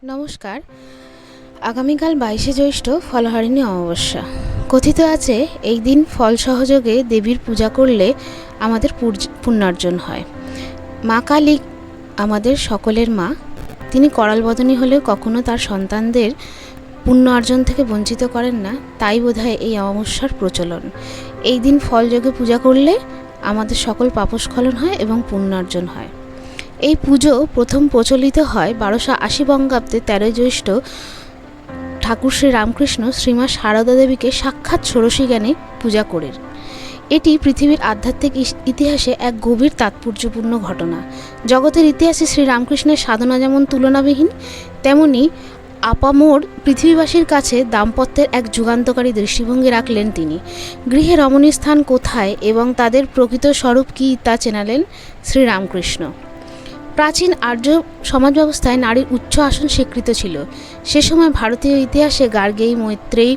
নমস্কার। আগামীকাল 22শে জ্যৈষ্ঠ ফলহারিণী অমাবস্যা। কথিত আছে এই দিন ফল সহযোগে দেবীর পূজা করলে আমাদের পুণ্যার্জন হয়। মা কালী আমাদের সকলের মা। তিনি করাল বদনী হলেও কখনো তার সন্তানদের পুণ্য অর্জন থেকে বঞ্চিত করেন না। তাই বোধহয় এই অমাবস্যার প্রচলন। এই দিন ফলযোগে পূজা করলে আমাদের সকল পাপস্খলন হয় এবং পুণ্যার্জন হয়। এই পুজো প্রথম প্রচলিত হয় 1280 বঙ্গাব্দে 13 জ্যৈষ্ঠ ঠাকুর শ্রী রামকৃষ্ণ শ্রীমা সারদা দেবীকে সাক্ষাৎ ষোড়শী জ্ঞানে পূজা করেন। এটি পৃথিবীর আধ্যাত্মিক ইতিহাসে এক গভীর তাৎপর্যপূর্ণ ঘটনা। জগতের ইতিহাসে শ্রী রামকৃষ্ণের সাধনা যেমন তুলনাবিহীন, তেমনি আপামোর পৃথিবীবাসীর কাছে দাম্পত্যের এক যুগান্তকারী দৃষ্টিভঙ্গি রাখলেন তিনি। গৃহে রমণীর স্থান কোথায় এবং তাদের প্রকৃত স্বরূপ কী তা চেনালেন শ্রীরামকৃষ্ণ। প্রাচীন আর্য সমাজ ব্যবস্থায় নারীর উচ্চ আসন স্বীকৃত ছিল। সে সময় ভারতীয় ইতিহাসে গার্গেয়ী, মৈত্রেয়ী,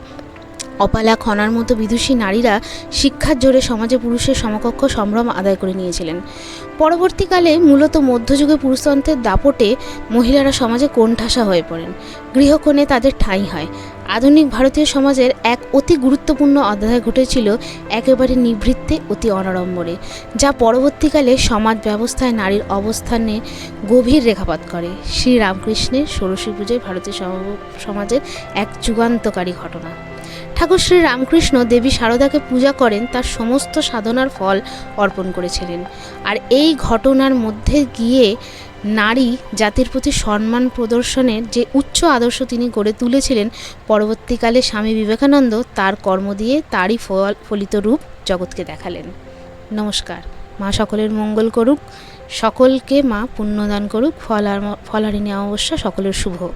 অপালা, খনার মতো বিদুষী নারীরা শিক্ষার জোরে সমাজে পুরুষের সমকক্ষ সম্ভ্রম আদায় করে নিয়েছিলেন। পরবর্তীকালে মূলত মধ্যযুগে পুরুষতন্ত্রের দাপটে মহিলারা সমাজে কোণঠাসা হয়ে পড়েন। গৃহকোণে তাদের ঠাঁই হয়। আধুনিক ভারতীয় সমাজের এক অতি গুরুত্বপূর্ণ অধ্যায় ঘটেছিল একেবারে নিভৃত্তে, অতি অনাড়ম্বরে, যা পরবর্তীকালে সমাজ ব্যবস্থায় নারীর অবস্থানে গভীর রেখাপাত করে। শ্রীরামকৃষ্ণের ষোড়শী পুজোয় ভারতীয় সমাজের এক যুগান্তকারী ঘটনা। ঠাকুর শ্রী রামকৃষ্ণ দেবী সারদাকে পূজা করেন, তার সমস্ত সাধনার ফল অর্পণ করেছিলেন। আর এই ঘটনার মধ্যে গিয়ে নারী জাতির প্রতি সম্মান প্রদর্শনের যে উচ্চ আদর্শ তিনি গড়ে তুলেছিলেন, পরবর্তীকালে স্বামী বিবেকানন্দ তার কর্ম দিয়ে তারই ফলিত রূপ জগৎকে দেখালেন। নমস্কার। মা সকলের মঙ্গল করুক, সকলকে মা পুণ্যদান করুক। ফলহারিণী অমাবস্যা সকলের শুভ হোক।